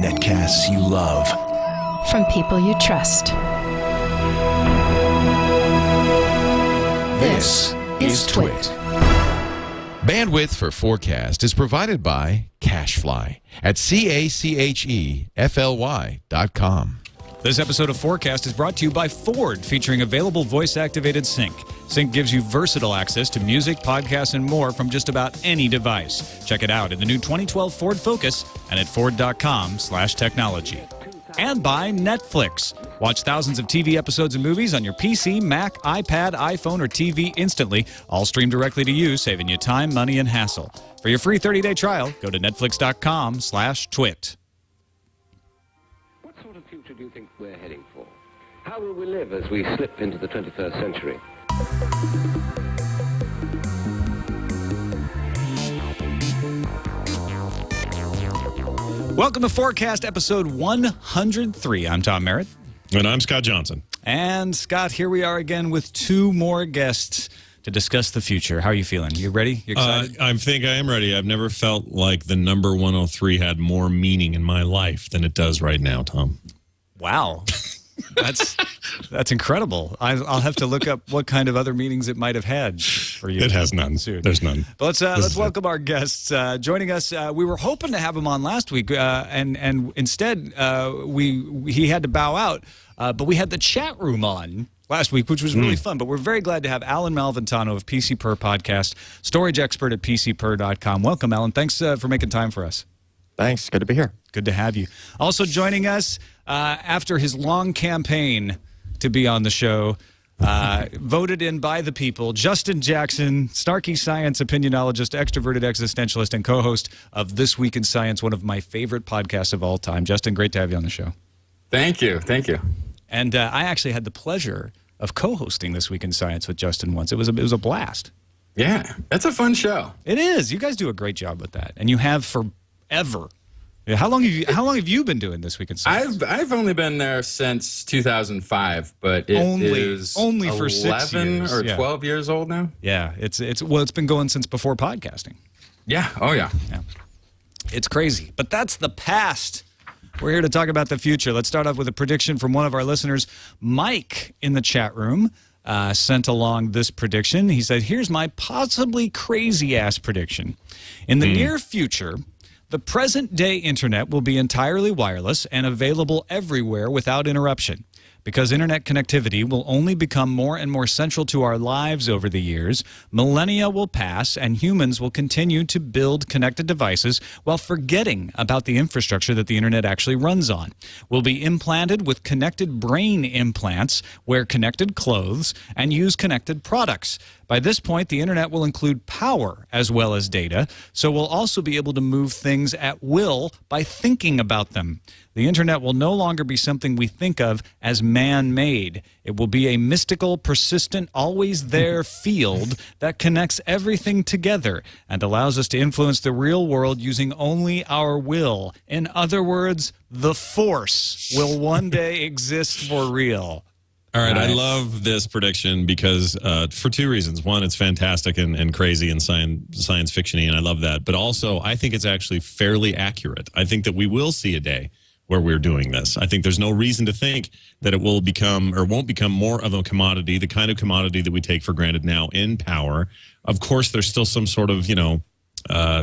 Netcasts you love. From people you trust. This is Twit. Bandwidth for FourCast is provided by Cachefly at CACHEFLY.com. This episode of FourCast is brought to you by Ford, featuring available voice-activated sync. Sync gives you versatile access to music, podcasts, and more from just about any device. Check it out in the new 2012 Ford Focus and at Ford.com/technology. And by Netflix. Watch thousands of TV episodes and movies on your PC, Mac, iPad, iPhone, or TV instantly, all streamed directly to you, saving you time, money, and hassle. For your free 30-day trial, go to netflix.com/twit. What sort of future do you think we're heading for? How will we live as we slip into the 21st century? Welcome to FourCast episode 103. I'm Tom Merritt. And I'm Scott Johnson. And Scott, here we are again with two more guests to discuss the future. How are you feeling? You ready? You excited? I think I am ready. I've never felt like the number 103 had more meaning in my life than it does right now, Tom. Wow. That's incredible. I'll have to look up what kind of other meanings it might have had for you. It has none. Soon. There's none. But let's welcome our guests. Joining us, we were hoping to have him on last week, and instead he had to bow out. But we had the chat room on last week, which was really fun. But we're very glad to have Allyn Malventano of PC Per Podcast, storage expert at PCPer.com. Welcome, Allyn. Thanks for making time for us. Thanks. Good to be here. Good to have you. Also joining us after his long campaign to be on the show, voted in by the people, Justin Jackson, snarky science opinionologist, extroverted existentialist, and co-host of This Week in Science, one of my favorite podcasts of all time. Justin, great to have you on the show. Thank you. Thank you. And I actually had the pleasure of co-hosting This Week in Science with Justin once. It was a blast. Yeah, that's a fun show. It is. You guys do a great job with that, and you have forever. How long have you been doing This Week in Science? I've only been there since 2005, but it is only for 6 years. 11 or 12 years old now. Yeah, it's been going since before podcasting. Yeah. Oh yeah. It's crazy, but that's the past. We're here to talk about the future. Let's start off with a prediction from one of our listeners. Mike in the chat room sent along this prediction. He said, "Here's my possibly crazy-ass prediction. In the near future, the present-day internet will be entirely wireless and available everywhere without interruption. Because internet connectivity will only become more and more central to our lives over the years, millennia will pass and humans will continue to build connected devices while forgetting about the infrastructure that the internet actually runs on. We'll be implanted with connected brain implants, wear connected clothes, and use connected products. By this point, the internet will include power as well as data, so we'll also be able to move things at will by thinking about them. The internet will no longer be something we think of as man-made. It will be a mystical, persistent, always-there field that connects everything together and allows us to influence the real world using only our will. In other words, the Force will one day exist for real." All right, I love this prediction because for two reasons. One, it's fantastic and crazy and science fiction-y, and I love that. But also, I think it's actually fairly accurate. I think that we will see a day where we're doing this. I think there's no reason to think that it will become or won't become more of a commodity, the kind of commodity that we take for granted now in power. Of course, there's still some sort of,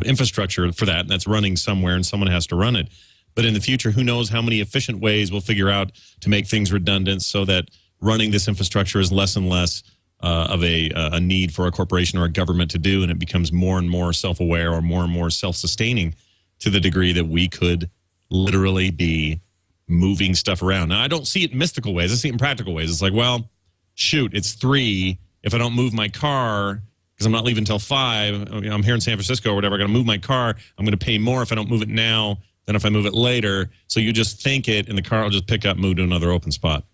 infrastructure for that, and that's running somewhere, and someone has to run it. But in the future, who knows how many efficient ways we'll figure out to make things redundant so that running this infrastructure is less and less of a need for a corporation or a government to do, and it becomes more and more self-aware or more self-sustaining to the degree that we could literally be moving stuff around. Now, I don't see it in mystical ways. I see it in practical ways. It's like, well, shoot, it's 3. If I don't move my car, because I'm not leaving until 5, I'm here in San Francisco or whatever, I got to move my car. I'm going to pay more if I don't move it now than if I move it later. So you just think it, and the car will just pick up, move to another open spot.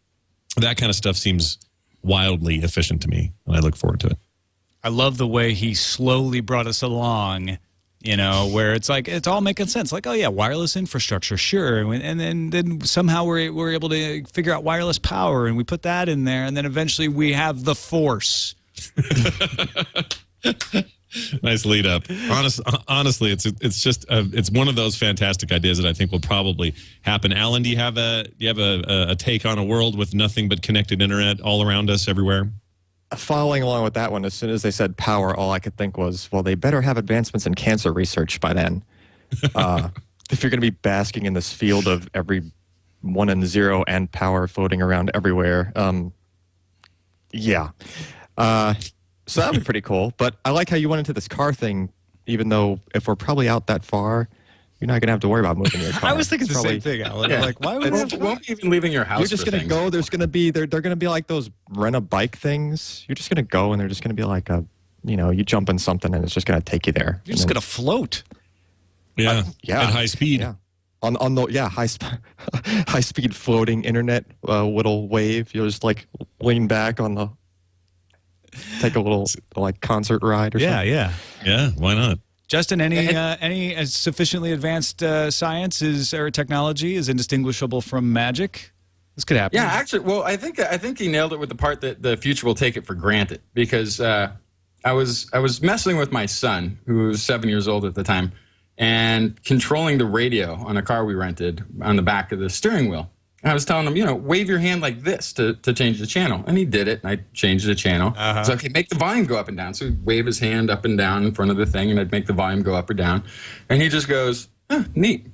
That kind of stuff seems wildly efficient to me, and I look forward to it. I love the way he slowly brought us along, where it's like, it's all making sense. Like, oh, yeah, wireless infrastructure, sure. And then somehow we're able to figure out wireless power, and we put that in there, and then eventually we have the Force. Nice lead up. Honestly, it's just it's one of those fantastic ideas that I think will probably happen. Allyn, do you have a take on a world with nothing but connected internet all around us everywhere? Following along with that one, as soon as they said power, all I could think was, well, they better have advancements in cancer research by then. If you're going to be basking in this field of every 1 and 0 and power floating around everywhere, yeah. So that would be pretty cool. But I like how you went into this car thing, even though if we're probably out that far, you're not going to have to worry about moving your car. I was thinking the same thing, Allyn. Yeah. Like, why would It won't be even leaving your house. You're just going to go. There's going to be they're going to be like those rent-a-bike things. You're just going to go, and they're just going to be like you jump in something, and it's just going to take you there. You're just going to float. Yeah, yeah, at high speed. Yeah. On the high speed floating internet little wave. You'll just like lean back on the take a little like concert ride or something. Yeah. Why not? Justin, any sufficiently advanced science or technology is indistinguishable from magic? This could happen. Yeah, actually, well, I think he nailed it with the part that the future will take it for granted, because I was messing with my son, who was 7 years old at the time, and controlling the radio on a car we rented on the back of the steering wheel. And I was telling him, wave your hand like this to change the channel. And he did it, and I changed the channel. So, okay, make the volume go up and down. So he'd wave his hand up and down in front of the thing, and I'd make the volume go up or down. And he just goes, neat.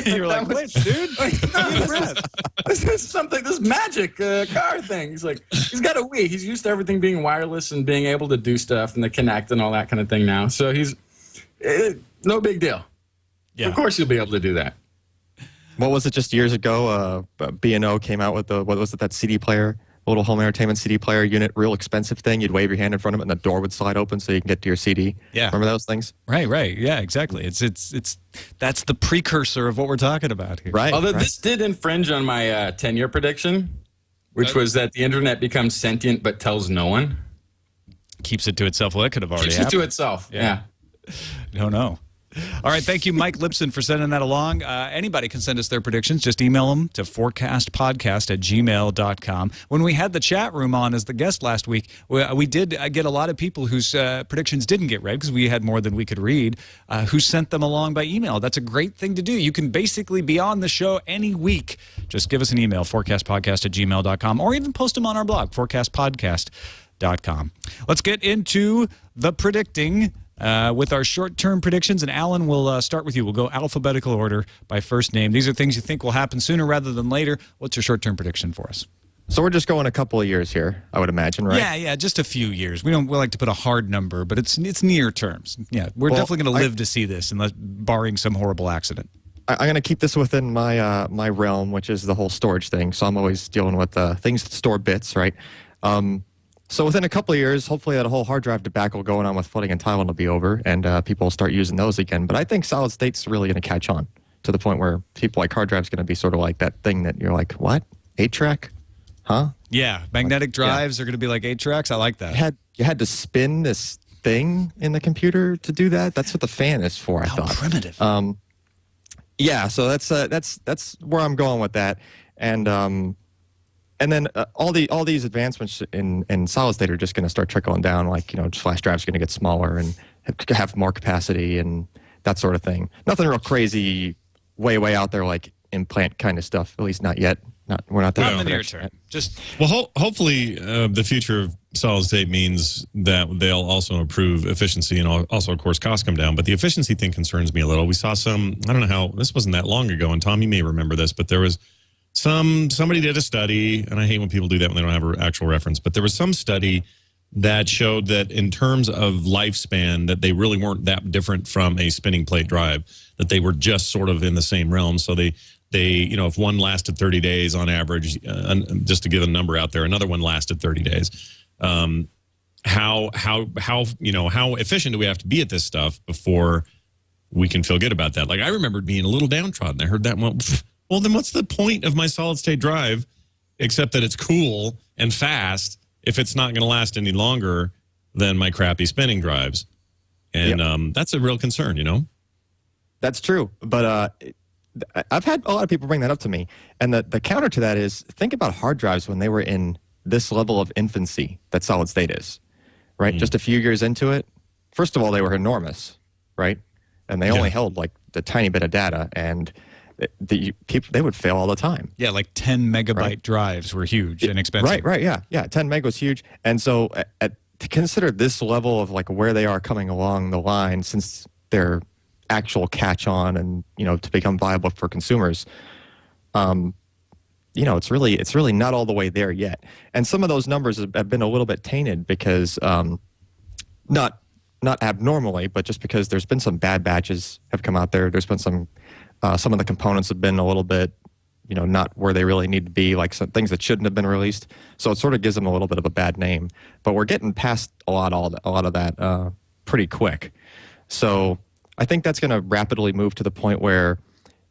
You're like, wait, dude. This is something, this magic car thing. He's like, he's got a Wii. He's used to everything being wireless and being able to do stuff and the Connect and all that kind of thing now. So he's, no big deal. Yeah. Of course you'll be able to do that. What was it just years ago? B&O came out with that CD player, a little home entertainment CD player unit, real expensive thing. You'd wave your hand in front of it and the door would slide open so you can get to your CD. Yeah. Remember those things? Right. Yeah, exactly. It's that's the precursor of what we're talking about here. Right. Although this did infringe on my 10-year prediction, which was that the internet becomes sentient but tells no one. Keeps it to itself. Well, it could have already Keeps happened. it to itself. Yeah. No. All right, thank you, Mike Lipson, for sending that along. Anybody can send us their predictions. Just email them to fourcastpodcast@gmail.com. When we had the chat room on as the guest last week, we did get a lot of people whose predictions didn't get read because we had more than we could read, who sent them along by email. That's a great thing to do. You can basically be on the show any week. Just give us an email, fourcastpodcast@gmail.com, or even post them on our blog, fourcastpodcast.com. Let's get into the predicting with our short-term predictions, and Allyn will start with you. We'll go alphabetical order by first name. These are things you think will happen sooner rather than later. What's your short-term prediction for us? So we're just going a couple of years here, I would imagine, right? Yeah, just a few years. We like to put a hard number, but it's near terms. Yeah, we're definitely going to live to see this, unless barring some horrible accident. I'm going to keep this within my my realm, which is the whole storage thing. So I'm always dealing with things that store bits, right? So within a couple of years, hopefully that whole hard drive debacle going on with flooding in Thailand will be over, and people will start using those again. But I think solid state's really going to catch on to the point where people like hard drive's going to be sort of like that thing that you're like, what? 8-track? Huh? Yeah, magnetic drives are going to be like 8-tracks. I like that. You had to spin this thing in the computer to do that? That's what the fan is for, I thought. How primitive. Yeah, so that's where I'm going with that. And then all these advancements in solid state are just going to start trickling down. Like, flash drives are going to get smaller and have more capacity and that sort of thing. Nothing real crazy, way out there like implant kind of stuff. At least not yet. We're not there. Not in the near term. Hopefully, the future of solid state means that they'll also improve efficiency and also, of course, costs come down. But the efficiency thing concerns me a little. We saw some. I don't know how. This wasn't that long ago, and Tom, you may remember this, but there was. Somebody did a study, and I hate when people do that when they don't have an actual reference, but there was some study that showed that in terms of lifespan, that they really weren't that different from a spinning plate drive, that they were just sort of in the same realm. So they if one lasted 30 days on average, just to give a number out there, another one lasted 30 days. How efficient do we have to be at this stuff before we can feel good about that? Like, I remember being a little downtrodden. I heard that one. Well, then what's the point of my solid-state drive except that it's cool and fast if it's not going to last any longer than my crappy spinning drives? And that's a real concern, That's true. But I've had a lot of people bring that up to me. And the counter to that is, think about hard drives when they were in this level of infancy that solid-state is. right? Just a few years into it, first of all, they were enormous, right? And they only held like a tiny bit of data, and they would fail all the time. Yeah, like 10 megabyte drives were huge and expensive. Right, yeah. 10 meg was huge. And so to consider this level of like where they are coming along the line since their actual catch on and, to become viable for consumers, it's really not all the way there yet. And some of those numbers have been a little bit tainted because not abnormally, but just because there's been some bad batches have come out there. There's been some of the components have been a little bit, not where they really need to be, like some things that shouldn't have been released. So it sort of gives them a little bit of a bad name. But we're getting past a lot of that pretty quick. So I think that's going to rapidly move to the point where,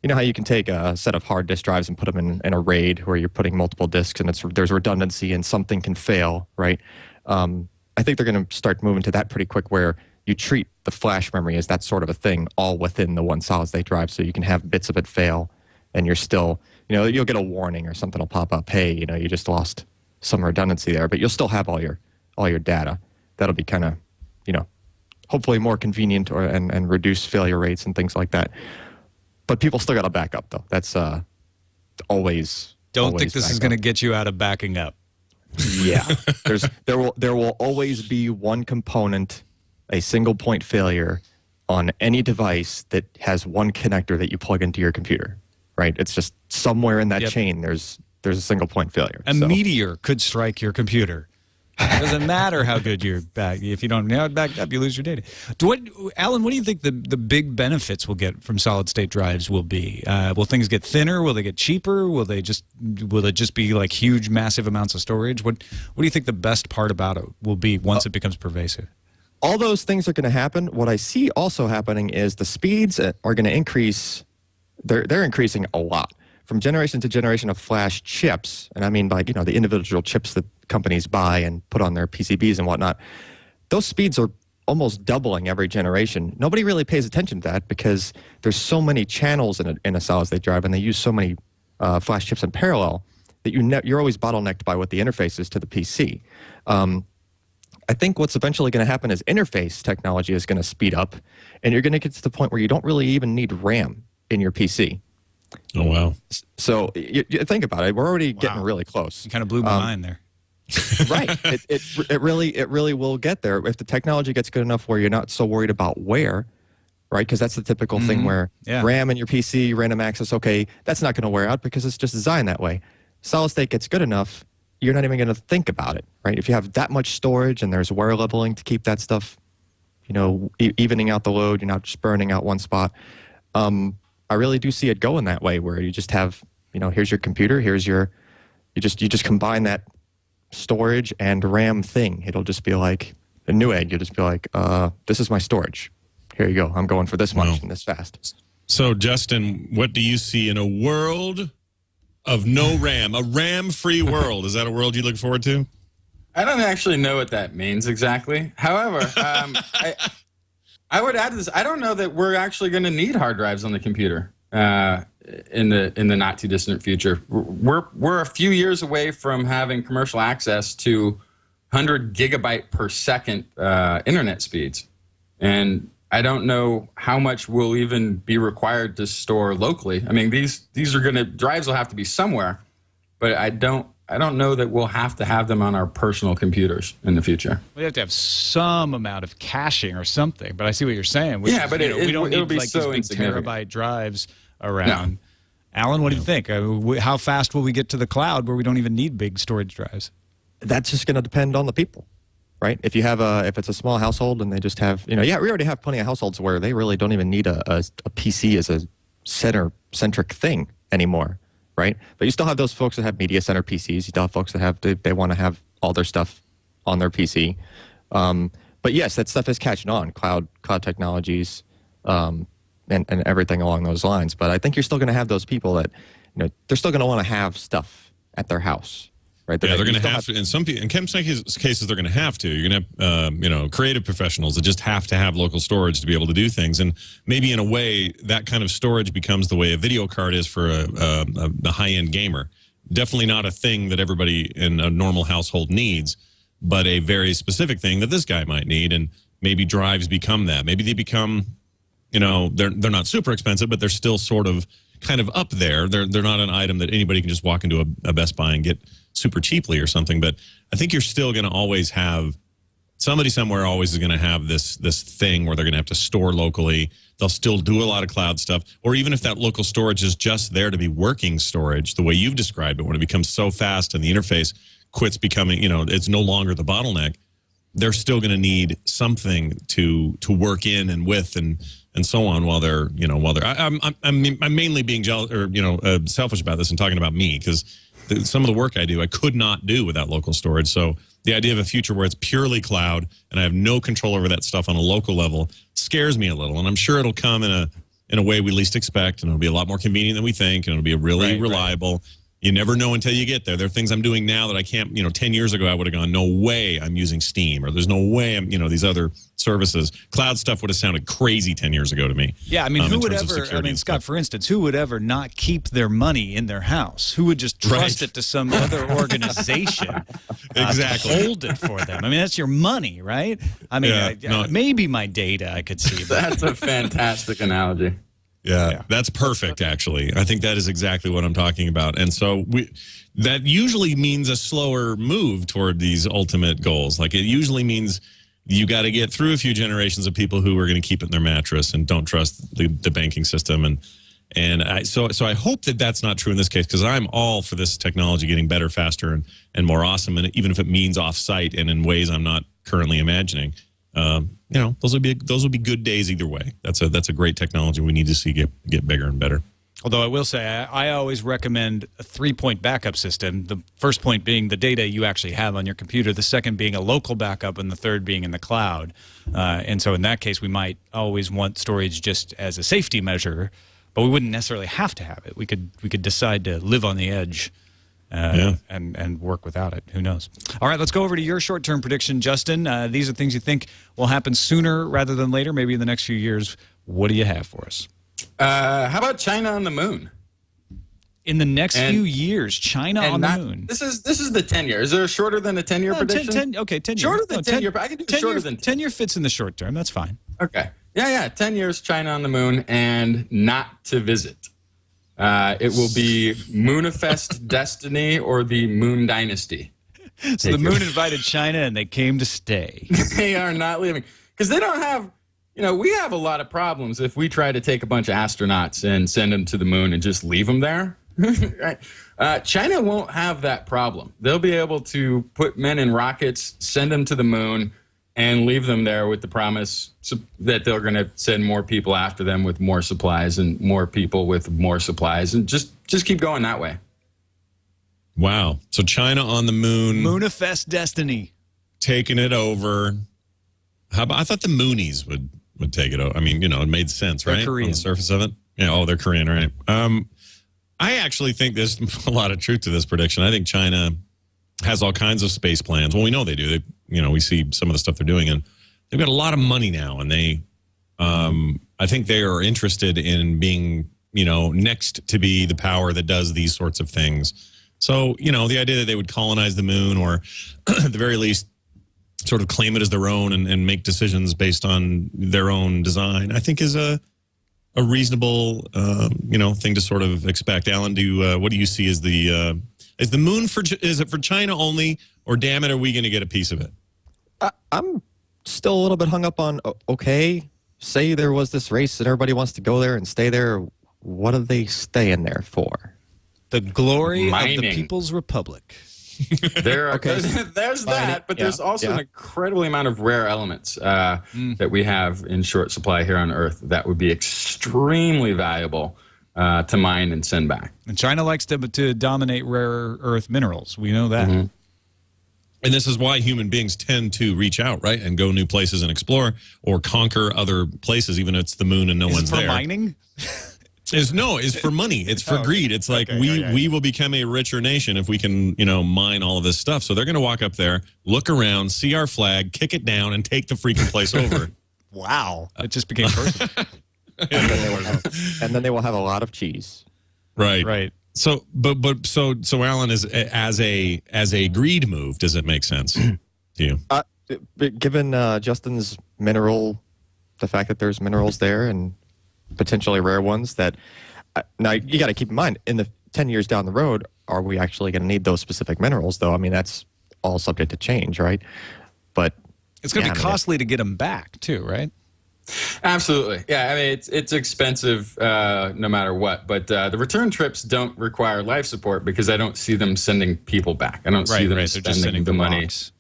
how you can take a set of hard disk drives and put them in a RAID where you're putting multiple disks and there's redundancy and something can fail, right? I think they're going to start moving to that pretty quick where you treat the flash memory as that sort of a thing all within the one solid-state drive, so you can have bits of it fail and you're still, you'll get a warning or something will pop up, hey, you just lost some redundancy there, but you'll still have all your data. That'll be kind of, hopefully more convenient and reduce failure rates and things like that. But people still got to back up, though. That's always. Don't think this is going to get you out of backing up. Yeah, there will always be one component, a single point failure on any device that has one connector that you plug into your computer. Right? It's just somewhere in that chain. There's a single point failure. A meteor could strike your computer. It doesn't matter how good you're back. If you don't have it backed up, you lose your data. Allyn, what do you think the big benefits we'll get from solid-state drives will be? Will things get thinner? Will they get cheaper? Will it just be like huge, massive amounts of storage? What do you think the best part about it will be once it becomes pervasive? All those things are going to happen. What I see also happening is the speeds are going to increase. They're increasing a lot. From generation to generation of flash chips, and I mean by the individual chips that companies buy and put on their PCBs and whatnot, those speeds are almost doubling every generation. Nobody really pays attention to that because there's so many channels in a solid-state drive, and they use so many flash chips in parallel that you're always bottlenecked by what the interface is to the PC. I think what's eventually going to happen is interface technology is going to speed up, and you're going to get to the point where you don't really even need RAM in your PC. Oh, wow. So you think about it. We're already getting really close. You kind of blew my mind there. Right. It really will get there if the technology gets good enough where you're not so worried about where, right? Because that's the typical thing where RAM in your PC, random access, okay, that's not going to wear out because it's just designed that way. Solid state gets good enough, you're not even going to think about it, right? If you have that much storage and there's wear leveling to keep that stuff, evening out the load, you're not just burning out one spot. I really do see it going that way where you just have, here's your computer, you just combine that storage and RAM thing. It'll just be like a Newegg. You'll just be like, this is my storage. Here you go. I'm going for this much and this fast. So, Justin, what do you see in a world of no RAM, a RAM-free world? Is that a world you look forward to? I don't actually know what that means exactly. However, I would add to this. I don't know that we're actually going to need hard drives on the computer in the not too distant future. We're a few years away from having commercial access to 100 gigabyte per second internet speeds, and I don't know how much will even be required to store locally. I mean, these drives will have to be somewhere, but I don't know that we'll have to have them on our personal computers in the future. We have to have some amount of caching or something, but I see what you're saying. We don't need be like so these big terabyte drives around. No. Allyn, what do you think? How fast will we get to the cloud where we don't even need big storage drives? That's just going to depend on the people, right? If it's a small household and they just have, we already have plenty of households where they really don't even need a PC as a centric thing anymore. Right, but you still have those folks that have media center PCs. You still have folks that they want to have all their stuff on their PC. But yes, that stuff is catching on. Cloud technologies, and everything along those lines. But I think you're still going to have those people that they're still going to want to have stuff at their house. Right? They're going to have to. In some cases, they're going to have to. You're going to have, creative professionals that just have to have local storage to be able to do things. And maybe in a way, that kind of storage becomes the way a video card is for a high-end gamer. Definitely not a thing that everybody in a normal household needs. but a very specific thing that this guy might need, and maybe drives become that. Maybe they become, they're not super expensive, but they're still sort of kind of up there. They're not an item that anybody can just walk into a Best Buy and get super cheaply or something. But I think you're still going to always have somebody somewhere always is going to have this thing where they're going to have to store locally. They'll still do a lot of cloud stuff, or even if that local storage is just there to be working storage, the way you've described it, when it becomes so fast and the interface quits becoming, it's no longer the bottleneck. They're still going to need something to work in and with and so on while they're. I'm mainly being jealous or selfish about this and talking about me, because some of the work I do I could not do without local storage. So the idea of a future where it's purely cloud and I have no control over that stuff on a local level scares me a little. And I'm sure it'll come in a way we least expect, and it'll be a lot more convenient than we think, and it'll be a really reliable. Right. You never know until you get there. There are things I'm doing now that I can't, 10 years ago I would have gone, no way I'm using Steam, or there's no way I'm, these other services. Cloud stuff would have sounded crazy 10 years ago to me. Yeah, who would ever, Scott, for instance, who would ever not keep their money in their house? Who would just trust it to some other organization exactly. to hold it for them? That's your money, right? Maybe my data I could see. But. That's a fantastic analogy. Yeah, that's perfect, actually. I think that is exactly what I'm talking about. And so that usually means a slower move toward these ultimate goals. Like, it usually means you got to get through a few generations of people who are going to keep it in their mattress and don't trust the banking system. So I hope that that's not true in this case, because I'm all for this technology getting better, faster, and more awesome, and even if it means off-site and in ways I'm not currently imagining. Those would be good days either way. That's a great technology we need to see get bigger and better. Although I will say, I always recommend a 3-point backup system. The first point being the data you actually have on your computer, the second being a local backup, and the third being in the cloud. And so in that case, we might always want storage just as a safety measure, but we wouldn't necessarily have to have it. We could decide to live on the edge. And work without it. Who knows? All right, let's go over to your short-term prediction, Justin. These are things you think will happen sooner rather than later, maybe in the next few years. What do you have for us? How about China on the moon? In the next few years, China on the moon. This is the 10-year. Is there shorter than a 10-year prediction? 10 years. Shorter than 10-year. I can do shorter than 10. 10-year fits in the short term. That's fine. Okay. Yeah. 10 years, China on the moon, and not to visit. It will be Monnifest Destiny or the Moon Dynasty. So the moon invited China, and they came to stay. They are not leaving. Because they don't have, we have a lot of problems if we try to take a bunch of astronauts and send them to the moon and just leave them there. Right? China won't have that problem. They'll be able to put men in rockets, send them to the moon, and leave them there with the promise that they're going to send more people after them with more supplies and more people with more supplies, and just keep going that way. Wow. So China on the moon. Monnifest Destiny. Taking it over. How about, I thought the Moonies would take it over. It made sense, right? They're Korean. On the surface of it. Yeah, they're Korean, right? I actually think there's a lot of truth to this prediction. I think China has all kinds of space plans. Well, we know they do. We see some of the stuff they're doing, and they've got a lot of money now, and I think they are interested in being, next to be the power that does these sorts of things. So, the idea that they would colonize the moon, or at the very least sort of claim it as their own and make decisions based on their own design, I think is a reasonable, thing to sort of expect. Allyn, what do you see as is the moon is it for China only, or damn it, are we going to get a piece of it? I'm still a little bit hung up on, say there was this race and everybody wants to go there and stay there. What are they staying there for? The glory of the People's Republic. There's that, but there's also an incredible amount of rare elements that we have in short supply here on Earth that would be extremely valuable to mine and send back. And China likes to dominate rare earth minerals. We know that. Mm-hmm. And this is why human beings tend to reach out, right, and go new places and explore or conquer other places, even if it's the moon and no one's there. For mining? It's for money. It's for greed. It's like we will become a richer nation if we can, mine all of this stuff. So they're going to walk up there, look around, see our flag, kick it down, and take the freaking place over. Wow. It just became personal. And then they will have a lot of cheese. Right. So, so Allyn, is as a greed move, does it make sense? to you? But given Justin's the fact that there's minerals there and potentially rare ones that now you got to keep in mind in the 10 years down the road, are we actually going to need those specific minerals though? I mean, that's all subject to change, right? But it's going to be costly to get them back too, right? Absolutely. Yeah, I mean, it's expensive no matter what. But the return trips don't require life support because I don't see them sending people back. I don't see them spending the money. Box.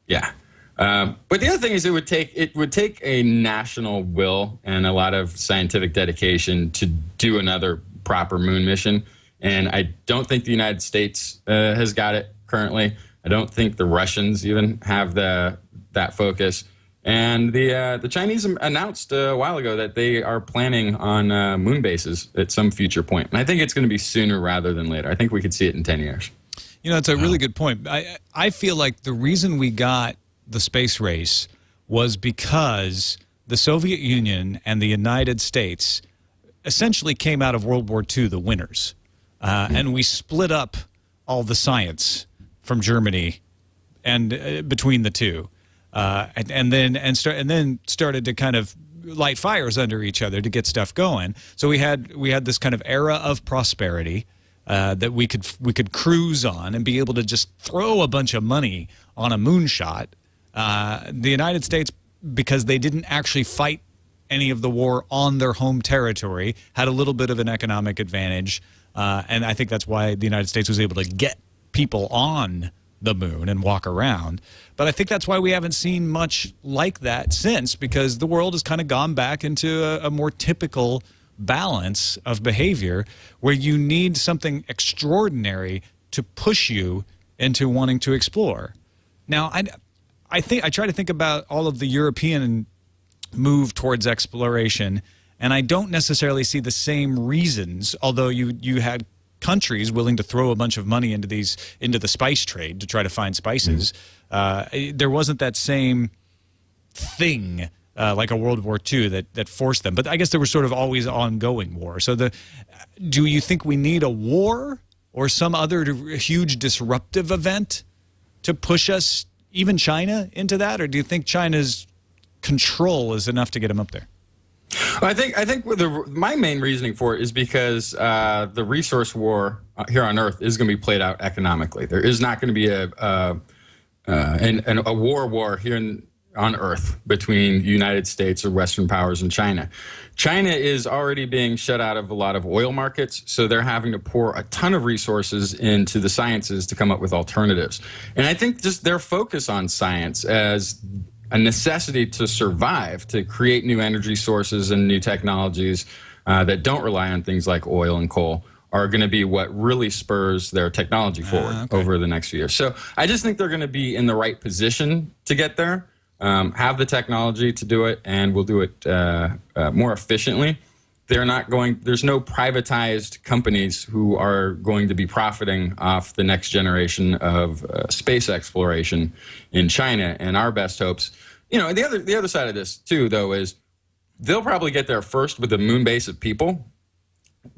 Yeah. But the other thing is it would take a national will and a lot of scientific dedication to do another proper moon mission. And I don't think the United States has got it currently. I don't think the Russians even have that focus. And the Chinese announced a while ago that they are planning on moon bases at some future point. And I think it's going to be sooner rather than later. I think we could see it in 10 years. You know, it's a really good point. I feel like the reason we got the space race was because the Soviet Union and the United States essentially came out of World War II the winners. And we split up all the science from Germany and between the two. And then started to kind of light fires under each other to get stuff going. So we had this kind of era of prosperity that we could cruise on and be able to just throw a bunch of money on a moonshot. The United States, because they didn't actually fight any of the war on their home territory, had a little bit of an economic advantage. And I think that's why the United States was able to get people on the moon and walk around. But I think that's why we haven't seen much like that since, because the world has kind of gone back into a more typical balance of behavior where you need something extraordinary to push you into wanting to explore. Now, I try to think about all of the European move towards exploration, and I don't necessarily see the same reasons, although you had countries willing to throw a bunch of money into the spice trade to try to find spices. There wasn't that same thing like a World War II that forced them. But I guess there was sort of always ongoing war. So do you think we need a war or some other huge disruptive event to push us, even China, into that? Or do you think China's control is enough to get them up there? I think my main reasoning for it is because the resource war here on Earth is going to be played out economically. There is not going to be a war here on Earth between the United States or Western powers and China. China is already being shut out of a lot of oil markets, so they're having to pour a ton of resources into the sciences to come up with alternatives. And I think just their focus on science as a necessity to survive, to create new energy sources and new technologies that don't rely on things like oil and coal are going to be what really spurs their technology forward over the next few years. So I just think they're going to be in the right position to get there, have the technology to do it, and will do it more efficiently. There's no privatized companies who are going to be profiting off the next generation of space exploration in China. And our best hopes, the other side of this too, though, is they'll probably get there first with a moon base of people,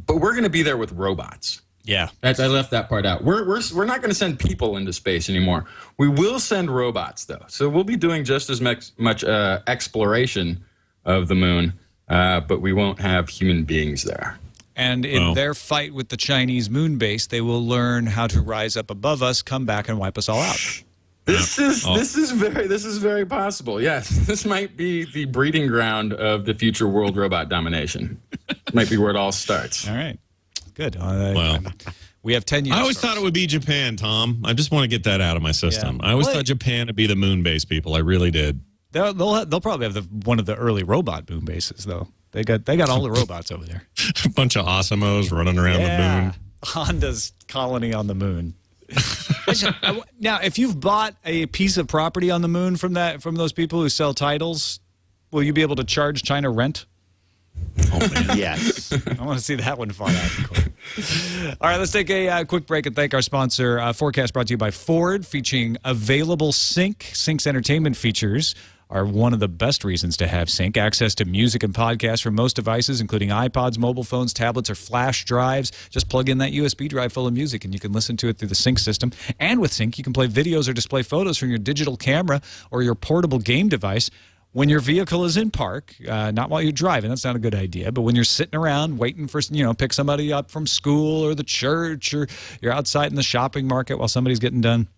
but we're going to be there with robots. Yeah, I left that part out. We're not going to send people into space anymore. We will send robots though, so we'll be doing just as much exploration of the moon. But we won't have human beings there. And in their fight with the Chinese moon base, they will learn how to rise up above us, come back, and wipe us all out. This is very possible. Yes, this might be the breeding ground of the future world robot domination. Might be where it all starts. All right, good. Well, we have 10 years. I always thought it would be Japan, Tom. I just want to get that out of my system. Yeah. I always thought Japan would be the moon base people. I really did. They'll probably have one of the early robot moon bases, though. They got all the robots over there. A bunch of Asimos running around the moon. Honda's colony on the moon. Now, if you've bought a piece of property on the moon from those people who sell titles, will you be able to charge China rent? Oh, man. Yes. I want to see that one fought out in court. All right, let's take a quick break and thank our sponsor. FourCast brought to you by Ford, featuring available Sync's entertainment features are one of the best reasons to have sync. Access to music and podcasts from most devices, including iPods, mobile phones, tablets, or flash drives. Just plug in that USB drive full of music, and you can listen to it through the sync system. And with sync, you can play videos or display photos from your digital camera or your portable game device when your vehicle is in park, not while you're driving. That's not a good idea. But when you're sitting around waiting for, pick somebody up from school or the church, or you're outside in the shopping market while somebody's getting done,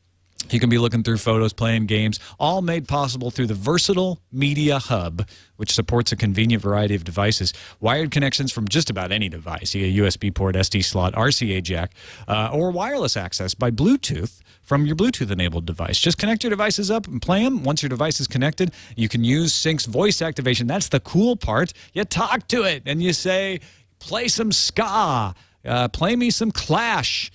you can be looking through photos, playing games, all made possible through the Versatile Media Hub, which supports a convenient variety of devices. Wired connections from just about any device, a USB port, SD slot, RCA jack, or wireless access by Bluetooth from your Bluetooth-enabled device. Just connect your devices up and play them. Once your device is connected, you can use Sync's voice activation. That's the cool part. You talk to it, and you say, play some ska, play me some Clash,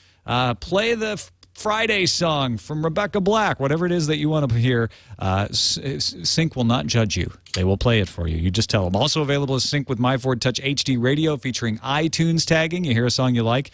play the Friday song from Rebecca Black, whatever it is that you want to hear. Sync will not judge you. They will play it for you. You just tell them. Also available is Sync with My Ford Touch HD radio featuring iTunes tagging. You hear a song you like,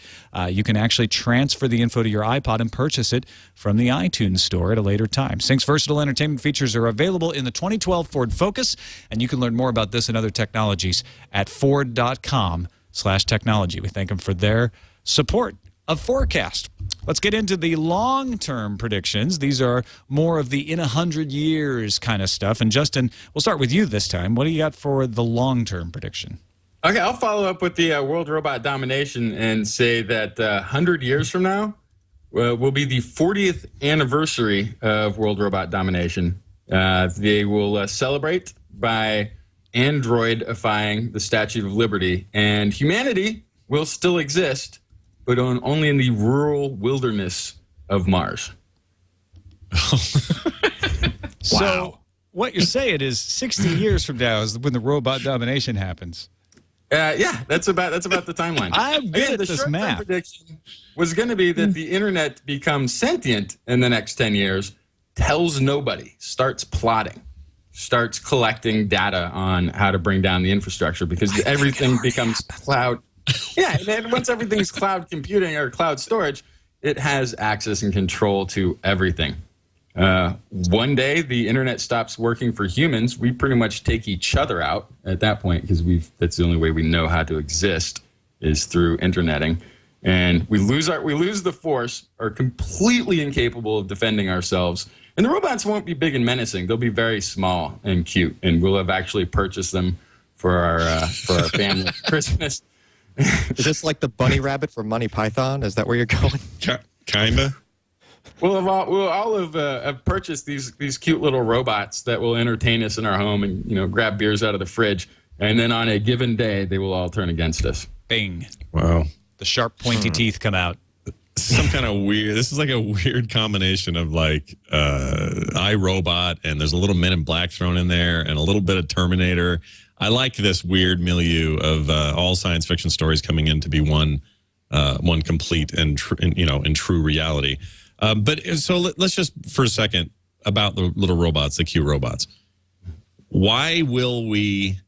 you can actually transfer the info to your iPod and purchase it from the iTunes store at a later time. Sync's versatile entertainment features are available in the 2012 Ford Focus, and you can learn more about this and other technologies at Ford.com/technology. We thank them for their support of FourCast. Let's get into the long-term predictions. These are more of the in 100 years kind of stuff. And Justin, we'll start with you this time. What do you got for the long-term prediction? Okay, I'll follow up with the world robot domination and say that 100 years from now will be the 40th anniversary of world robot domination. They will celebrate by androidifying the Statue of Liberty, and humanity will still exist, but only in the rural wilderness of Mars. So what you're saying is 60 years from now is when the robot domination happens. Yeah, that's about the timeline. I'm good at the this short-term math. prediction was going to be that the internet becomes sentient in the next 10 years, tells nobody, starts plotting, starts collecting data on how to bring down the infrastructure because everything becomes cloud. Yeah, and then once everything's cloud computing or cloud storage, it has access and control to everything. One day, the internet stops working for humans. We pretty much take each other out at that point because that's the only way we know how to exist is through interneting. And we lose the force, are completely incapable of defending ourselves. And the robots won't be big and menacing. They'll be very small and cute. And we'll have actually purchased them for our family for Christmas. Is this like the bunny rabbit from Monty Python? Is that where you're going? Kinda. We'll all have purchased these cute little robots that will entertain us in our home and grab beers out of the fridge, and then on a given day they will all turn against us. Bing. Wow. The sharp, pointy teeth come out. Some kind of weird. This is like a weird combination of like iRobot, and there's a little Men in Black thrown in there, and a little bit of Terminator. I like this weird milieu of all science fiction stories coming in to be one complete and in true reality. But so let's just for a second about the little robots, the cute robots. Why will we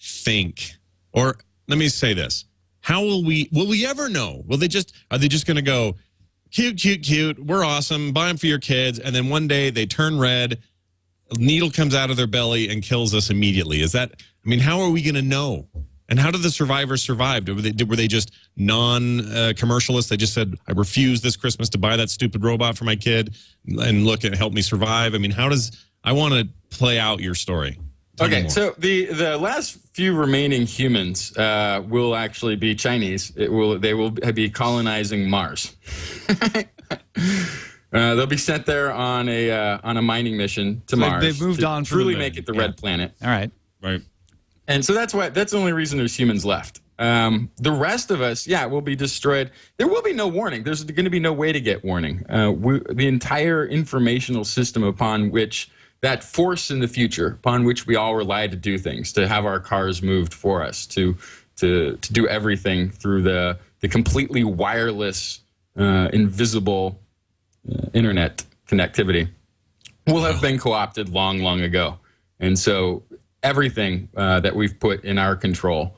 think, or let me say this: how will we ever know? Are they just going to go cute, cute, cute? We're awesome. Buy them for your kids, and then one day they turn red. A needle comes out of their belly and kills us immediately. Is that? I mean, how are we going to know? And how did the survivors survive? Were they just non-commercialists? They just said, I refuse this Christmas to buy that stupid robot for my kid and help me survive. I mean, I want to play out your story. Okay, so the last few remaining humans will actually be Chinese. They will be colonizing Mars. They'll be sent there on a mining mission to Mars. They've moved on from truly the moon. make it the red planet. All right. Right. And so that's the only reason there's humans left. The rest of us, will be destroyed. There will be no warning. There's going to be no way to get warning. The entire informational system upon which that force in the future, upon which we all rely to do things, to have our cars moved for us, to do everything through the completely wireless, invisible internet connectivity, will have been co-opted long, long ago. And so everything that we've put in our control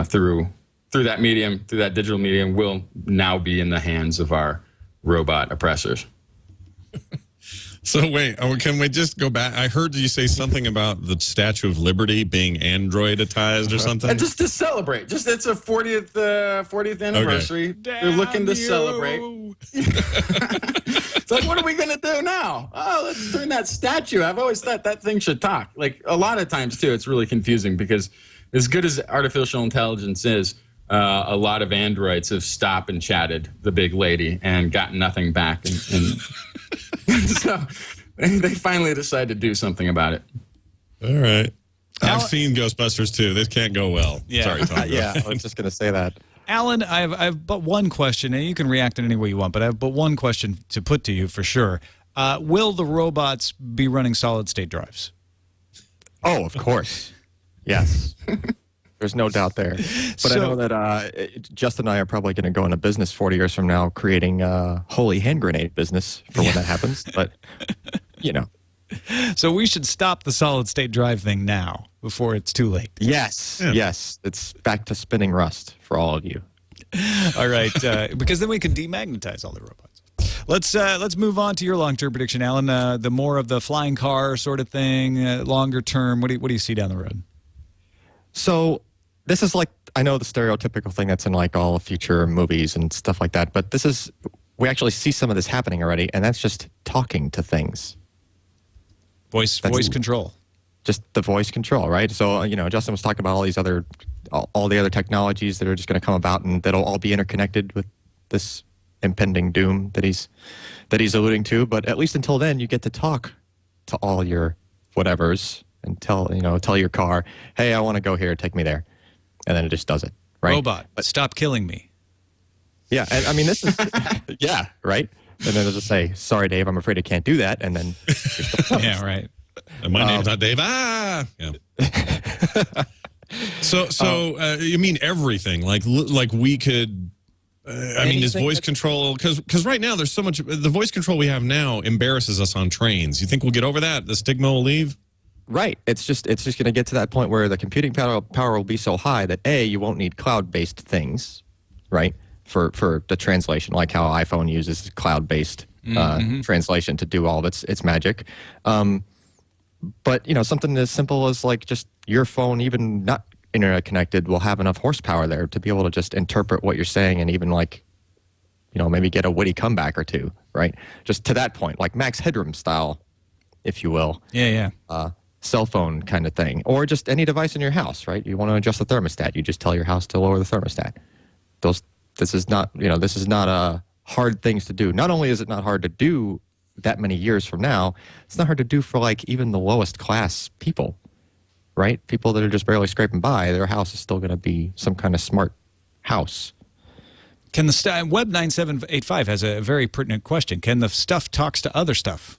through that medium, through that digital medium, will now be in the hands of our robot oppressors. So wait, can we just go back? I heard you say something about the Statue of Liberty being androidized or something. And just to celebrate, it's a 40th anniversary. Okay. They're looking to celebrate. It's like, what are we gonna do now? Oh, let's turn that statue. I've always thought that thing should talk. Like a lot of times too, it's really confusing because as good as artificial intelligence is, a lot of androids have stopped and chatted the big lady and gotten nothing back, and so they finally decided to do something about it. All right. I've seen Ghostbusters too. This can't go well. Yeah. Sorry, Tom. Yeah, I was just going to say that. Allyn, I have but one question, and you can react in any way you want, but I have but one question to put to you for sure. Will the robots be running solid-state drives? Oh, of course. Yes. There's no doubt there. But I know that Justin and I are probably going to go into business 40 years from now creating a holy hand grenade business for when that happens. But, you know. So we should stop the solid-state drive thing now before it's too late. Yes. Yeah. Yes. It's back to spinning rust for all of you. All right. Because then we can demagnetize all the robots. Let's move on to your long-term prediction, Allyn. The more of the flying car sort of thing, longer term. What do you see down the road? So this is like, I know the stereotypical thing that's in like all future movies and stuff like that, but we actually see some of this happening already, and that's just talking to things. Voice control. Just the voice control, right? So, Justin was talking about all the other technologies that are just going to come about, and that'll all be interconnected with this impending doom that he's alluding to. But at least until then, you get to talk to all your whatevers and tell your car, hey, I want to go here, take me there. And then it just does it, right? Robot, stop killing me. Yeah, and I mean, this is, yeah, right? And then it'll just say, sorry, Dave, I'm afraid I can't do that. And then, yeah, right. My name's not Dave. Ah! Yeah. So you mean everything? Like we could, I mean, is voice control, because right now there's so much, the voice control we have now embarrasses us on trains. You think we'll get over that? The stigma will leave? Right. It's just going to get to that point where the computing power will be so high that you won't need cloud-based things, right? For the translation, like how iPhone uses cloud-based translation to do all of its magic. But something as simple as like just your phone, even not internet connected, will have enough horsepower there to be able to just interpret what you're saying and even like, maybe get a witty comeback or two, right? Just to that point, like Max Headroom style, if you will. Yeah. Cell phone kind of thing, or just any device in your house, right? You want to adjust the thermostat, you just tell your house to lower the thermostat. This is not hard things to do. Not only is it not hard to do that many years from now, it's not hard to do for like even the lowest class people, right? People that are just barely scraping by, their house is still going to be some kind of smart house. Can the Web 9785 has a very pertinent question. Can the stuff talks to other stuff?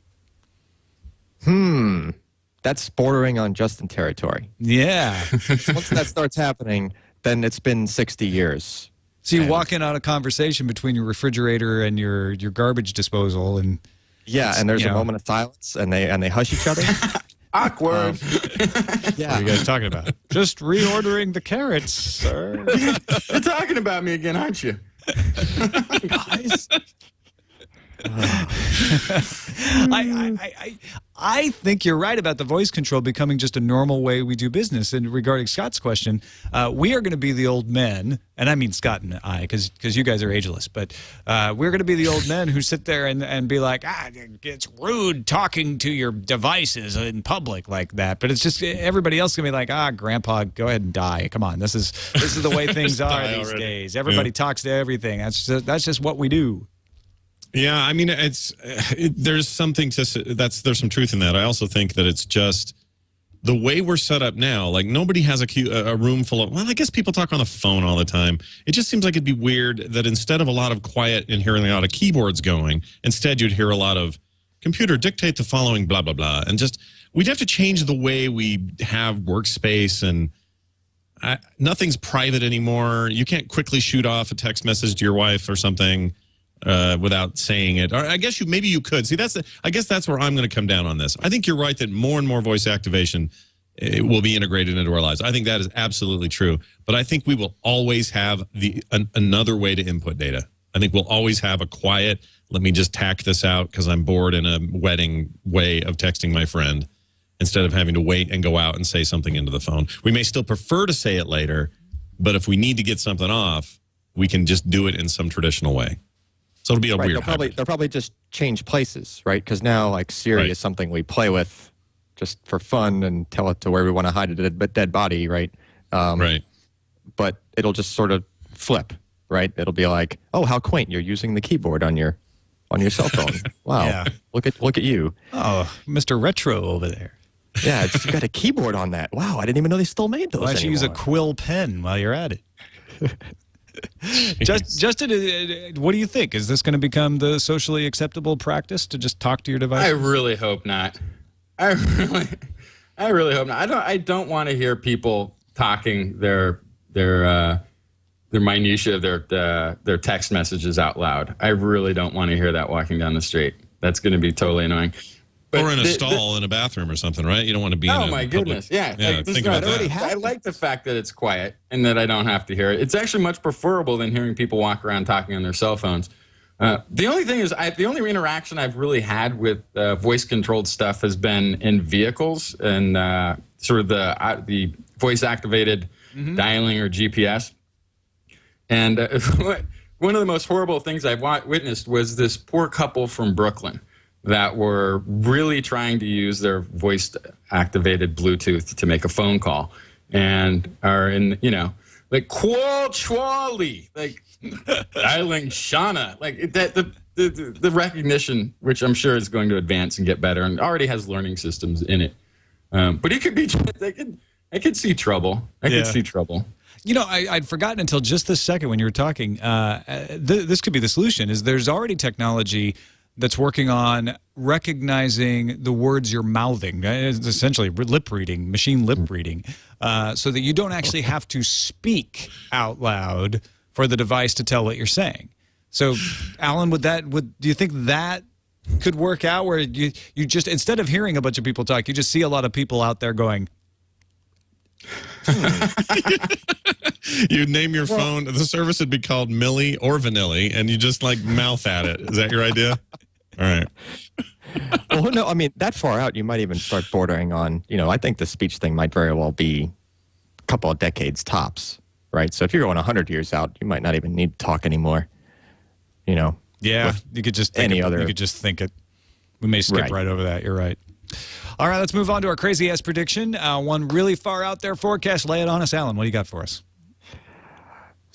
That's bordering on Justin territory. Yeah. Once that starts happening, then it's been 60 years. So you walk in on a conversation between your refrigerator and your garbage disposal, and and there's a moment of silence, and they hush each other. Awkward. What Yeah. are you guys talking about? Just reordering the carrots, sir. You're talking about me again, aren't you? Guys. I think you're right about the voice control becoming just a normal way we do business. And regarding Scott's question, we are going to be the old men, and I mean Scott and I, because you guys are ageless, but we're going to be the old men who sit there and be like, it's rude talking to your devices in public like that. But it's just everybody else is going to be like, Grandpa, go ahead and die. Come on, this is the way things are these days. Everybody talks to everything. That's just what we do. Yeah, I mean, there's something there's some truth in that. I also think that it's just the way we're set up now. Like nobody has a room full of, well, I guess people talk on the phone all the time. It just seems like it'd be weird that instead of a lot of quiet and hearing a lot of keyboards going, instead you'd hear a lot of computer dictate the following blah, blah, blah. And just, we'd have to change the way we have workspace, and nothing's private anymore. You can't quickly shoot off a text message to your wife or something without saying it. Or I guess maybe you could. See, I guess that's where I'm going to come down on this. I think you're right that more and more voice activation will be integrated into our lives. I think that is absolutely true. But I think we will always have another way to input data. I think we'll always have a quiet, let me just tack this out because I'm bored in a wedding way of texting my friend instead of having to wait and go out and say something into the phone. We may still prefer to say it later, but if we need to get something off, we can just do it in some traditional way. So it'll be a weird hybrid. They'll probably just change places, right? Because now, like, Siri is something we play with just for fun and tell it to where we want to hide a dead body, right? Right. But it'll just sort of flip, right? It'll be like, oh, how quaint, you're using the keyboard on your cell phone. Wow, Yeah. look at you. Oh, Mr. Retro over there. Yeah, you got a keyboard on that. Wow, I didn't even know they still made those Why don't you use a quill pen while you're at it? Justin, what do you think? Is this going to become the socially acceptable practice to just talk to your device? I really hope not. I really hope not. I don't want to hear people talking their minutia of their text messages out loud. I really don't want to hear that walking down the street. That's going to be totally annoying. But or in a stall in a bathroom or something, right? You don't want to be in a my goodness. Yeah. Think about that. I like the fact that it's quiet and that I don't have to hear it. It's actually much preferable than hearing people walk around talking on their cell phones. The only thing is, the only interaction I've really had with voice-controlled stuff has been in vehicles and sort of the voice-activated dialing or GPS. And one of the most horrible things I've witnessed was this poor couple from Brooklyn that were really trying to use their voice-activated Bluetooth to make a phone call, and are in, like Qual Chwali, like dialing Shauna, like that. The recognition, which I'm sure is going to advance and get better, and already has learning systems in it. But it could be. I could see trouble. I could see trouble. I'd forgotten until just this second when you were talking. This could be the solution. Is there's already technology that's working on recognizing the words you're mouthing. It's essentially lip reading, machine lip reading, so that you don't actually have to speak out loud for the device to tell what you're saying. So, Allyn, do you think that could work out where you just, instead of hearing a bunch of people talk, you just see a lot of people out there going, You'd name your phone, the service would be called Millie or Vanilli, and you just like mouth at it. Is that your idea? All right. Well, no, I mean, that far out, you might even start bordering on, I think the speech thing might very well be a couple of decades tops, right? So if you're going 100 years out, you might not even need to talk anymore, Yeah, you could just think You could just think it. We may skip right over that. You're right. All right, let's move on to our crazy-ass prediction. One really far out there forecast. Lay it on us, Allyn. What do you got for us?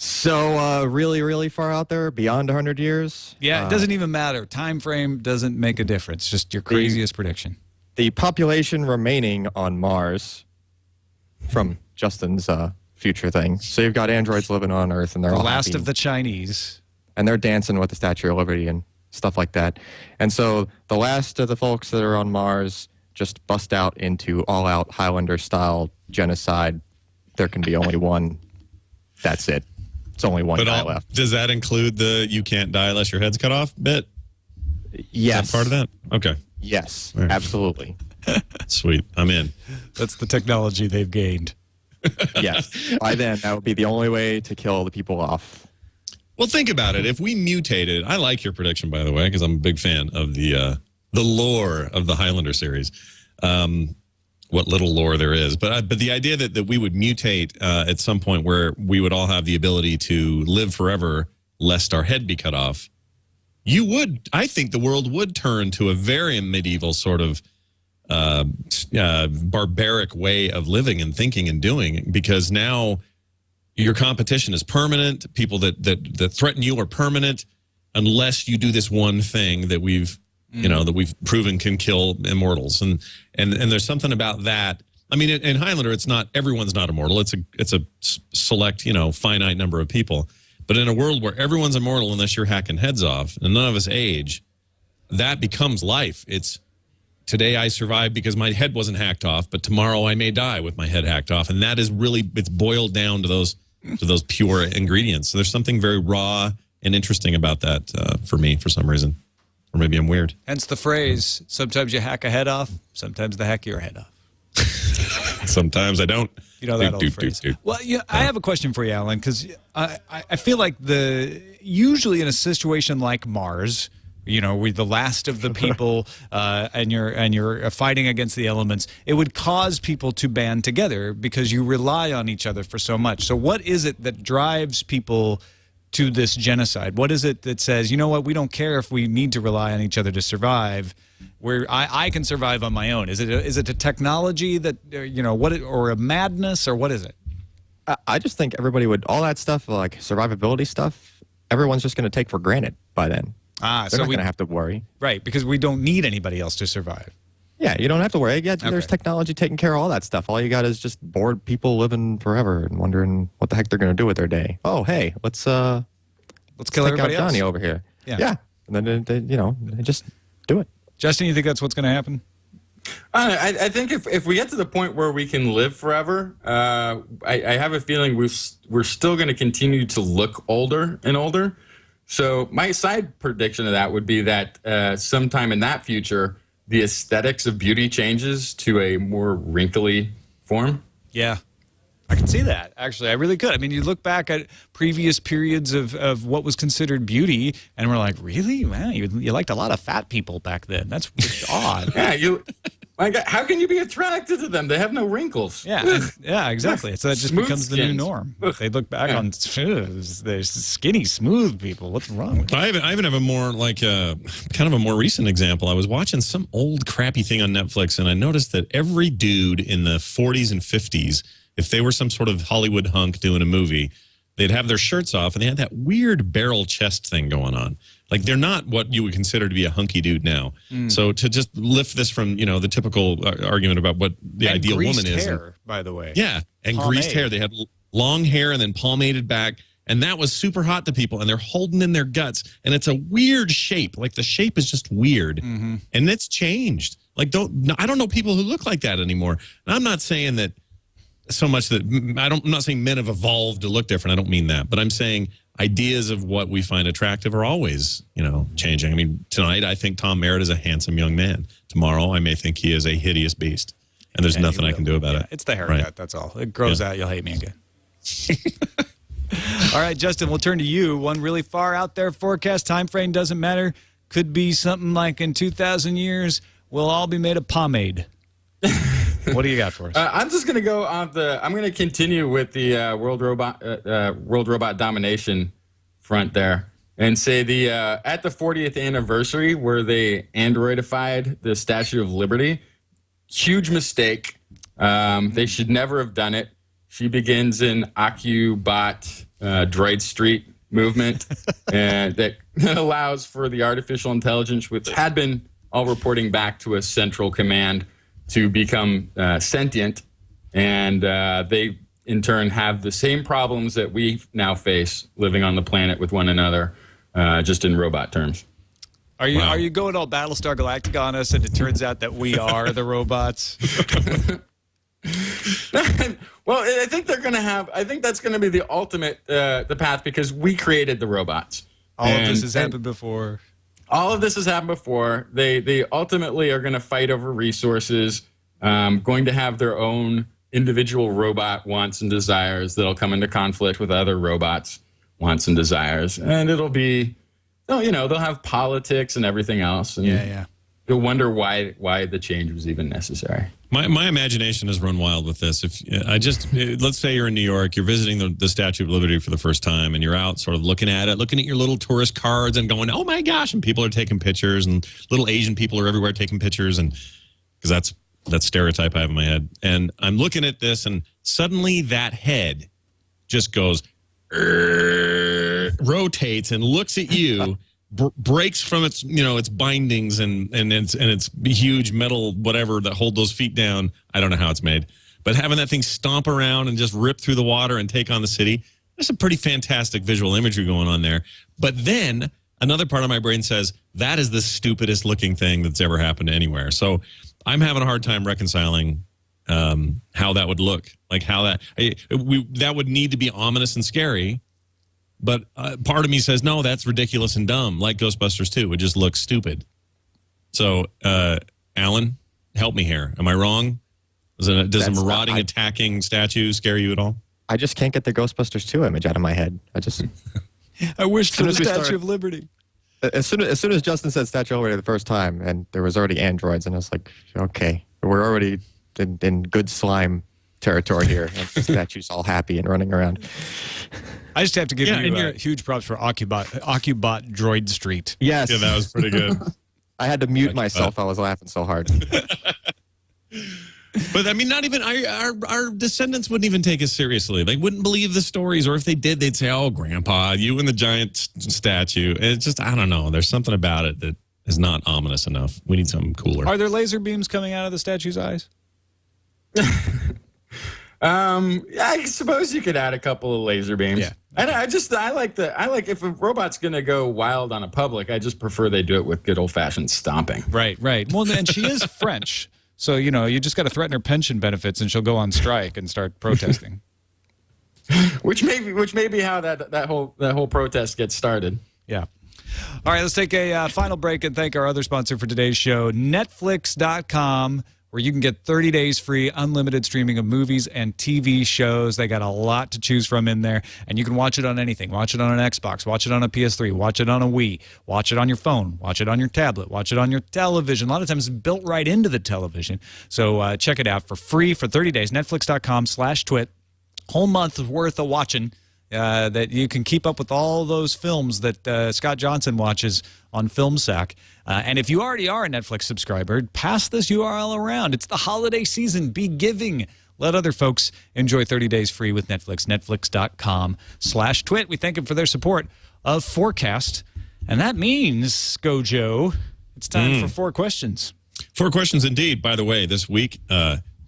So really, really far out there, beyond 100 years? Yeah, it doesn't even matter. Time frame doesn't make a difference. Just your craziest prediction. The population remaining on Mars from Justin's future thing. So you've got androids living on Earth, and they're all last happy, of the Chinese. and they're dancing with the Statue of Liberty and stuff like that. And so the last of the folks that are on Mars just bust out into all-out Highlander-style genocide. There can be only one. That's it. It's only one guy left. Does that include the "you can't die unless your head's cut off" bit? Yes. Is that part of that? Okay. Yes, right. Absolutely. Sweet. I'm in. That's the technology they've gained. Yes. By then, that would be the only way to kill the people off. Well, think about it. If we mutated, I like your prediction, by the way, because I'm a big fan of the lore of the Highlander series. What little lore there is, but the idea that we would mutate at some point where we would all have the ability to live forever, lest our head be cut off. I think the world would turn to a very medieval sort of barbaric way of living and thinking and doing, because now your competition is permanent. People that threaten you are permanent, unless you do this one thing that we've that we've proven can kill immortals, and there's something about that. I mean, in Highlander, everyone's not immortal. It's a select finite number of people. But in a world where everyone's immortal unless you're hacking heads off, and none of us age, that becomes life. It's today I survived because my head wasn't hacked off, but tomorrow I may die with my head hacked off, and that is really, it's boiled down to those pure ingredients. So there's something very raw and interesting about that for me, for some reason. Or maybe I'm weird. Hence the phrase, sometimes you hack a head off, sometimes they hack your head off. Sometimes I don't. You know that old phrase. Well, yeah, I have a question for you, Allyn, because I feel like usually in a situation like Mars, you know, we're the last of the people, and you're fighting against the elements. It would cause people to band together because you rely on each other for so much. So, what is it that drives people to this genocide? What is it that says, you know what, we don't care if we need to rely on each other to survive? Where I can survive on my own. Is it a technology that or a madness, or what is it? I just think everybody would, all that stuff like survivability stuff, everyone's just going to take for granted by then. They're not going to have to worry. Right, because we don't need anybody else to survive. Yeah, you don't have to worry. Yeah, there's technology taking care of all that stuff. All you got is just bored people living forever and wondering what the heck they're going to do with their day. Oh, hey, let's kill everybody else. Johnny over here. Yeah. And then they just do it. Justin, you think that's what's going to happen? I think if we get to the point where we can live forever, I have a feeling we're still going to continue to look older and older. So my side prediction of that would be that sometime in that future, the aesthetics of beauty changes to a more wrinkly form. Yeah, I can see that, actually. I really could. I mean, you look back at previous periods of what was considered beauty, and we're like, really? Wow, you liked a lot of fat people back then. That's odd. Yeah, my God, how can you be attracted to them? They have no wrinkles. Yeah, exactly. So that just becomes the new norm. They look back on they're skinny, smooth people. What's wrong with them? I even have a more kind of a more recent example. I was watching some old crappy thing on Netflix, and I noticed that every dude in the 40s and 50s, if they were some sort of Hollywood hunk doing a movie, they'd have their shirts off, and they had that weird barrel chest thing going on. Like, they're not what you would consider to be a hunky dude now. So to just lift this from, the typical argument about what the ideal woman is. Hair, by the way. Yeah, and greased hair. They had long hair and then pomaded back, and that was super hot to people, and they're holding in their guts, and it's a weird shape. Like, the shape is just weird, and it's changed. Like, I don't know people who look like that anymore. And I'm not saying that so much that I'm not saying men have evolved to look different. I don't mean that, but I'm saying ideas of what we find attractive are always, changing. I mean, tonight I think Tom Merritt is a handsome young man. Tomorrow I may think he is a hideous beast, and there's nothing I can do about it. It's the haircut. Right. That's all. It grows out. You'll hate me again. All right, Justin, we'll turn to you. One really far out there forecast. Time frame doesn't matter. Could be something like in 2,000 years, we'll all be made of pomade. What do you got for us? I'm just going to go on I'm going to continue with the world robot domination front there, and say at the 40th anniversary where they androidified the Statue of Liberty, huge mistake. They should never have done it. She begins an Occubot Droid Street movement, and that allows for the artificial intelligence, which had been all reporting back to a central command, to become sentient, and they in turn have the same problems that we now face living on the planet with one another, just in robot terms. Are you going all Battlestar Galactica on us, and it turns out that we are the robots? Well, I think they're going to have. I think that's going to be the ultimate the path, because we created the robots. All of this has happened before. All of this has happened before. They ultimately are going to fight over resources, going to have their own individual robot wants and desires that'll come into conflict with other robots' wants and desires. And it'll be, they'll have politics and everything else. And you'll wonder why the change was even necessary. My imagination has run wild with this. Let's say you're in New York, you're visiting the Statue of Liberty for the first time, and you're out sort of looking at it, looking at your little tourist cards and going, oh my gosh, and people are taking pictures, and little Asian people are everywhere taking pictures, and because that's stereotype I have in my head. And I'm looking at this, and suddenly that head just goes, rotates and looks at you, breaks from its its bindings and its huge metal whatever that hold those feet down. I don't know how it's made, but having that thing stomp around and just rip through the water and take on the city, there's some pretty fantastic visual imagery going on there. But then another part of my brain says that is the stupidest looking thing that's ever happened anywhere. So I'm having a hard time reconciling how that would look, like how that would need to be ominous and scary. But part of me says, no, that's ridiculous and dumb, like Ghostbusters 2. It just looks stupid. So, Allyn, help me here. Am I wrong? Does a That's marauding, not- attacking statue scare you at all? I just can't get the Ghostbusters 2 image out of my head. I wish for soon the as we Statue start- of Liberty. As soon as Justin said Statue of Liberty the first time, and there was already androids, and I was like, okay, we're already in good slime territory here. And the statue's all happy and running around. I just have to give Yeah, and you you're- huge props for Occubot Droid Street. Yes. Yeah, that was pretty good. I had to mute myself. I was laughing so hard. But I mean, not even our descendants wouldn't even take us seriously. They wouldn't believe the stories, or if they did, they'd say, "Oh, Grandpa, you and the giant statue." And it's just, I don't know. There's something about it that is not ominous enough. We need something cooler. Are there laser beams coming out of the statue's eyes? I suppose you could add a couple of laser beams. Yeah. And I like if a robot's gonna go wild on a public, I just prefer they do it with good old fashioned stomping. Right. Well, and she is French, so you just got to threaten her pension benefits, and she'll go on strike and start protesting. Which may be how that whole protest gets started. Yeah. All right, let's take a final break and thank our other sponsor for today's show, Netflix.com, where you can get 30 days free, unlimited streaming of movies and TV shows. They got a lot to choose from in there, and you can watch it on anything. Watch it on an Xbox, watch it on a PS3, watch it on a Wii, watch it on your phone, watch it on your tablet, watch it on your television. A lot of times it's built right into the television. So check it out for free for 30 days, netflix.com/twit. Whole month worth of watching that you can keep up with all those films that Scott Johnson watches on FilmSack. And if you already are a Netflix subscriber, pass this URL around. It's the holiday season. Be giving. Let other folks enjoy 30 days free with Netflix. Netflix.com/twit. We thank them for their support of FourCast. And that means, Gojo, it's time for 4 questions. 4 questions indeed. By the way, this week,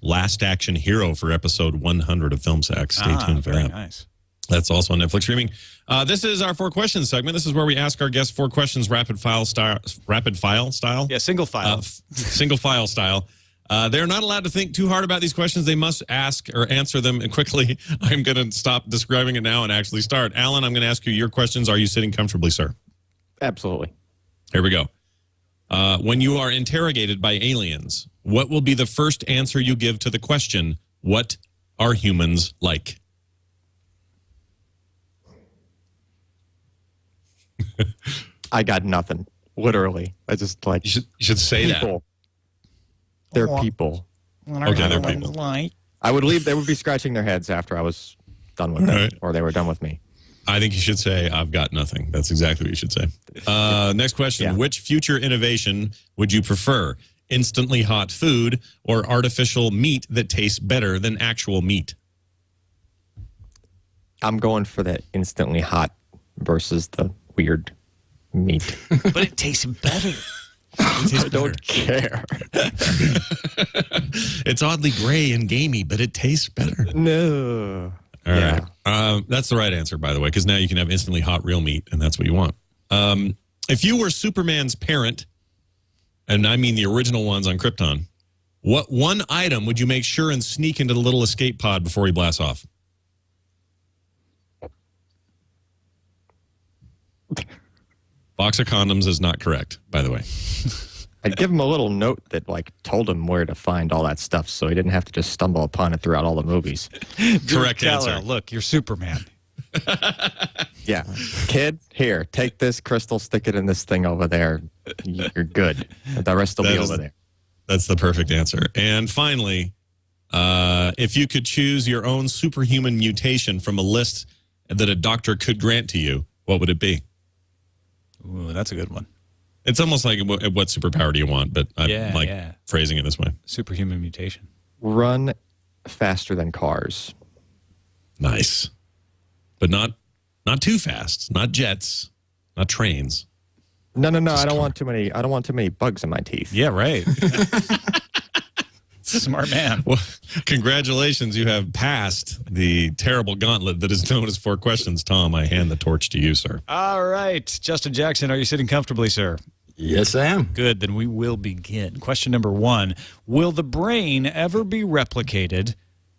Last Action Hero for episode 100 of FilmSack. Stay tuned for very that. nice. That's also on Netflix streaming. This is our 4 questions segment. This is where we ask our guests 4 questions, rapid file style. Yeah, single file. Single file style. They're not allowed to think too hard about these questions. They must ask or answer them quickly. I'm going to stop describing it now and actually start. Allyn, I'm going to ask you your questions. Are you sitting comfortably, sir? Absolutely. Here we go. When you are interrogated by aliens, what will be the first answer you give to the question, what are humans like? I got nothing. Literally. I just like You should say people. They're people. Okay, they're people. I would leave. They would be scratching their heads after I was done with them, Right. or they were done with me. I think you should say, I've got nothing. That's exactly what you should say. Next question. Yeah. Which future innovation would you prefer? Instantly hot food or artificial meat that tastes better than actual meat? I'm going for the instantly hot versus the weird meat. But it tastes better. I don't care. It's oddly gray and gamey, but it tastes better. No. All Yeah. right. That's the right answer, by the way, because now you can have instantly hot real meat, and that's what you want. If you were Superman's parent, and I mean the original ones on Krypton, what one item would you make sure and sneak into the little escape pod before he blasts off? Box of condoms is not correct, by the way. I'd give him a little note that like told him where to find all that stuff, so he didn't have to just stumble upon it throughout all the movies. Correct Tell her, answer. look, you're Superman. Yeah, kid, here, take this crystal, stick it in this thing over there. You're good. The rest will That be is- over there. That's the perfect answer. And finally, if you could choose your own superhuman mutation from a list that a doctor could grant to you, what would it be? Ooh, that's a good one. It's almost like what superpower do you want, but I Yeah, like yeah. phrasing it this way. Superhuman mutation. Run faster than cars. Nice. But not too fast, not jets, not trains. No. I don't want too many bugs in my teeth. Yeah, right. Smart man. Well, congratulations. You have passed the terrible gauntlet that is known as 4 questions. Tom, I hand the torch to you, sir. All right. Justin Jackson, are you sitting comfortably, sir? Yes, I am. Good. Then we will begin. Question number 1. Will the brain ever be replicated?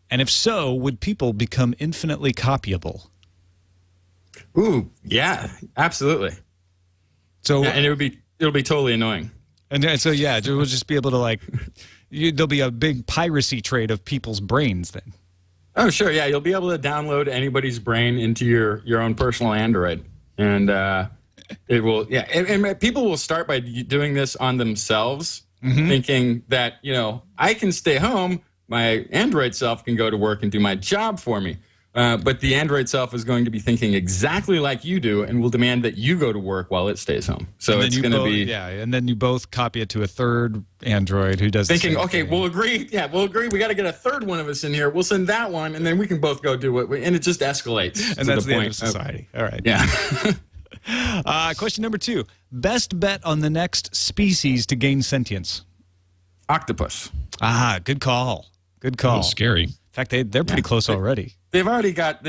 And if so, would people become infinitely copyable? Ooh, yeah, absolutely. So, And it'll be totally annoying. and so yeah, we'll just be able to like, there'll be a big piracy trade of people's brains then. Oh, sure. Yeah, you'll be able to download anybody's brain into your own personal Android. And it will, yeah. And people will start by doing this on themselves, thinking that, I can stay home. My Android self can go to work and do my job for me. But the Android self is going to be thinking exactly like you do and will demand that you go to work while it stays home. So it's going to be... Yeah, and then you both copy it to a third Android who does thinking, the same okay, thing. we'll agree. Yeah, we'll agree. We got to get a third one of us in here. We'll send that one, and then we can both go do it. And it just escalates. And that's the end of society. All right. Yeah. Question number 2. Best bet on the next species to gain sentience? Octopus. Good call. Good call. Oh, scary. In fact, they're pretty close already. They've already got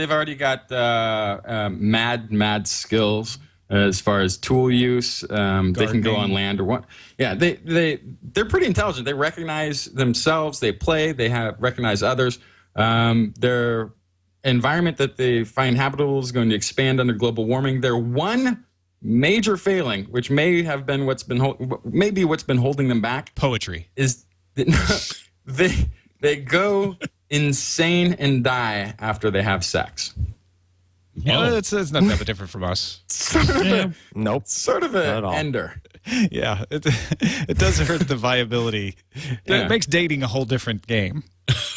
mad skills as far as tool use. They can go on land or what. Yeah, they're pretty intelligent. They recognize themselves. They play. They recognize others. Their environment that they find habitable is going to expand under global warming. Their one major failing, which may have been what's been holding them back, Poetry. is they go insane and die after they have sex. Well, it's not that different from us. Nope. Sort of an ender. Yeah, it does hurt the viability. Yeah. It makes dating a whole different game.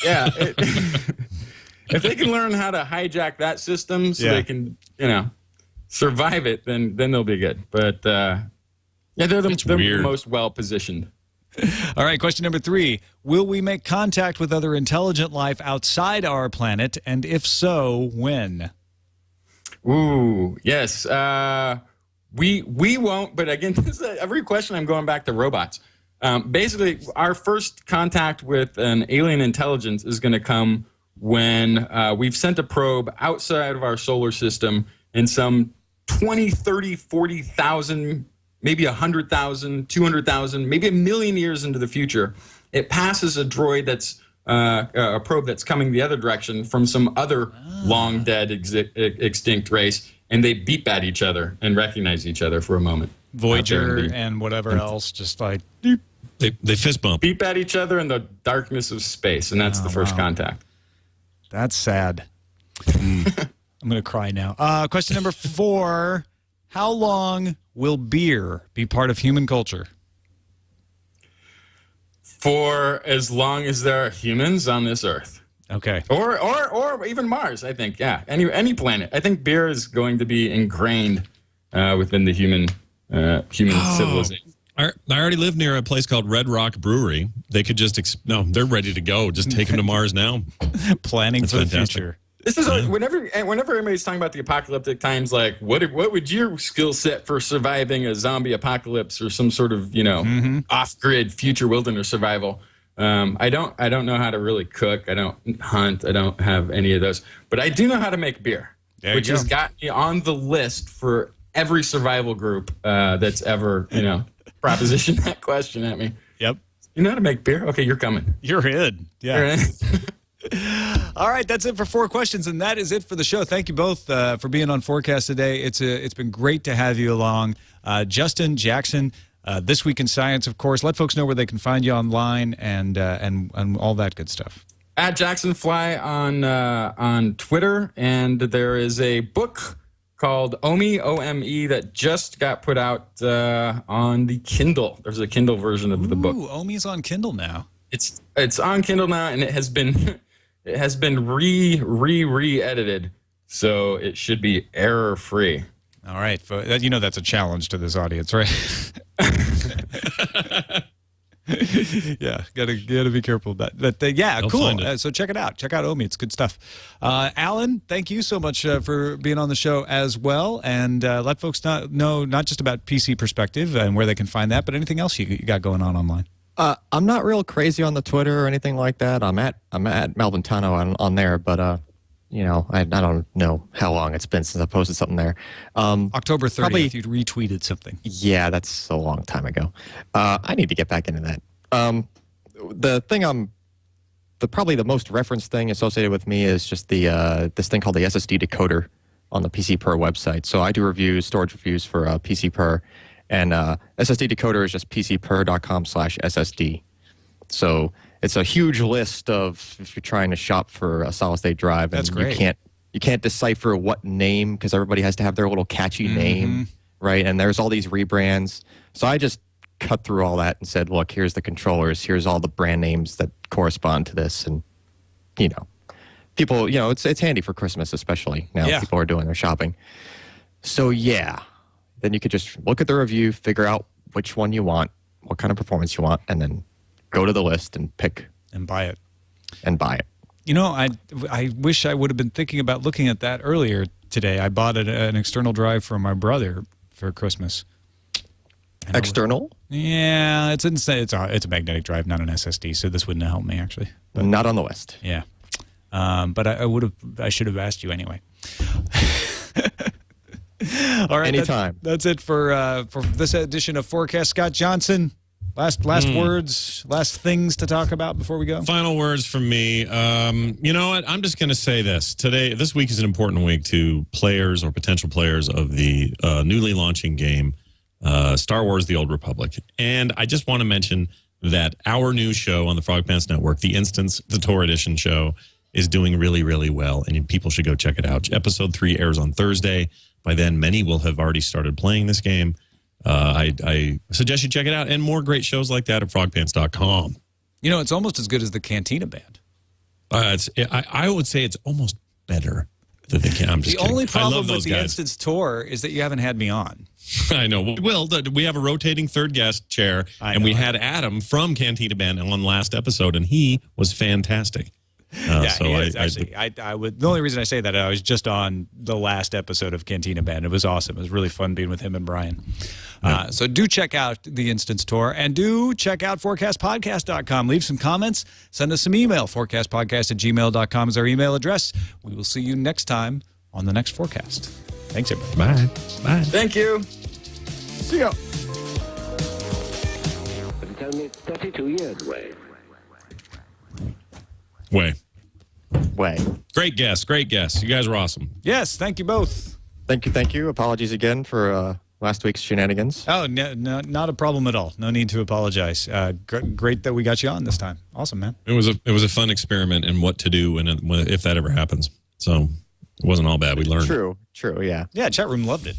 Yeah. If they can learn how to hijack that system so they can, survive it, then they'll be good. But, they're the most well-positioned. All right, question number 3. Will we make contact with other intelligent life outside our planet? And if so, when? Ooh, yes. We won't, but again, every question I'm going back to robots. Basically, our first contact with an alien intelligence is going to come when we've sent a probe outside of our solar system in some 20, 30, 40,000, maybe 100,000, 200,000, maybe 1 million years into the future. It passes a droid that's a probe that's coming the other direction from some other long dead extinct race, and they beep at each other and recognize each other for a moment. Voyager and whatever else, just like beep. They fist bump. Beep at each other in the darkness of space, and that's the first contact. That's sad. I'm going to cry now. Question number 4. How long will beer be part of human culture? For as long as there are humans on this earth. Okay. Or even Mars, I think. Yeah, any planet. I think beer is going to be ingrained within the human civilization. I already live near a place called Red Rock Brewery. They could just they're ready to go. Just take them to Mars now. Planning for the future. This is whenever everybody's talking about the apocalyptic times, like what would your skill set for surviving a zombie apocalypse or some sort of off-grid future wilderness survival? I don't know how to really cook. I don't hunt. I don't have any of those, but I do know how to make beer, which has got me on the list for every survival group that's ever propositioned that question at me. Yep. You know how to make beer? Okay, you're coming. You're in. Yeah. You're in. All right, that's it for 4 questions, and that is it for the show. Thank you both for being on FourCast today. It's been great to have you along. Justin, Jackson, This Week in Science, of course. Let folks know where they can find you online and all that good stuff. At Jacksonfly on Twitter, and there is a book called OME, O-M-E, that just got put out on the Kindle. There's a Kindle version of the book. Ooh, OME's on Kindle now. It's on Kindle now, and it has been re-edited, so it should be error-free. All right. That's a challenge to this audience, right? Yeah, gotta be careful of that. But cool. So check it out. Check out OME. It's good stuff. Allyn, thank you so much for being on the show as well, and let folks know not just about PC Perspective and where they can find that, but anything else you got going on online. I'm not real crazy on the Twitter or anything like that. I'm at Malventano on there, but I don't know how long it's been since I posted something there. October 30th, you retweeted something. Yeah, that's a long time ago. I need to get back into that. Probably the most referenced thing associated with me is just this thing called the SSD decoder on the PC Per website. So I do storage reviews for PC Per, and SSD decoder is just pcper.com/SSD. So it's a huge list of if you're trying to shop for a solid state drive, and That's great. you can't decipher what name because everybody has to have their little catchy name, right? And there's all these rebrands. So I just cut through all that and said, look, here's the controllers, here's all the brand names that correspond to this, and people, it's handy for Christmas, especially now. Yeah. People are doing their shopping. So yeah, then you could just look at the review, figure out which one you want, what kind of performance you want, and then go to the list and pick And buy it. I wish I would have been thinking about looking at that earlier today. I bought an external drive for my brother for Christmas. And External? Yeah, it's a magnetic drive, not an SSD, so this wouldn't have helped me actually. But, not on the list. yeah. But I should have asked you anyway. All right. Anytime. That's it for this edition of FourCast. Scott Johnson, last words, last things to talk about before we go. Final words from me. You know what? I'm just going to say this. This week is an important week to players or potential players of the newly launching game, Star Wars: The Old Republic. And I just want to mention that our new show on the Frog Pants Network, The Instance, the Tour Edition show, is doing really, really well, and people should go check it out. Episode 3 airs on Thursday. By then, many will have already started playing this game. I suggest you check it out, and more great shows like that at frogpants.com. It's almost as good as the Cantina Band. I would say it's almost better than the Cantina. I'm just kidding. Only I problem love with those the guys. Instance Tour is that you haven't had me on. I know. We have a rotating third guest chair, and we had Adam from Cantina Band on last episode, and he was fantastic. The only reason I say that, I was just on the last episode of Cantina Band. It was awesome. It was really fun being with him and Brian. So do check out the Instance Tour, and do check out forecastpodcast.com. Leave some comments. Send us some email. Forecastpodcast@gmail.com is our email address. We will see you next time on the next Forecast. Thanks, everybody. Bye. Bye. Thank you. See ya. But it's only 32 years away. Way. Great guess. You guys are awesome. Yes, thank you both. Thank you. Apologies again for last week's shenanigans. Oh, no, not a problem at all. No need to apologize. Great that we got you on this time. Awesome, man. It was a fun experiment in what to do if that ever happens. So it wasn't all bad. We learned. True. Yeah. Yeah, chat room loved it.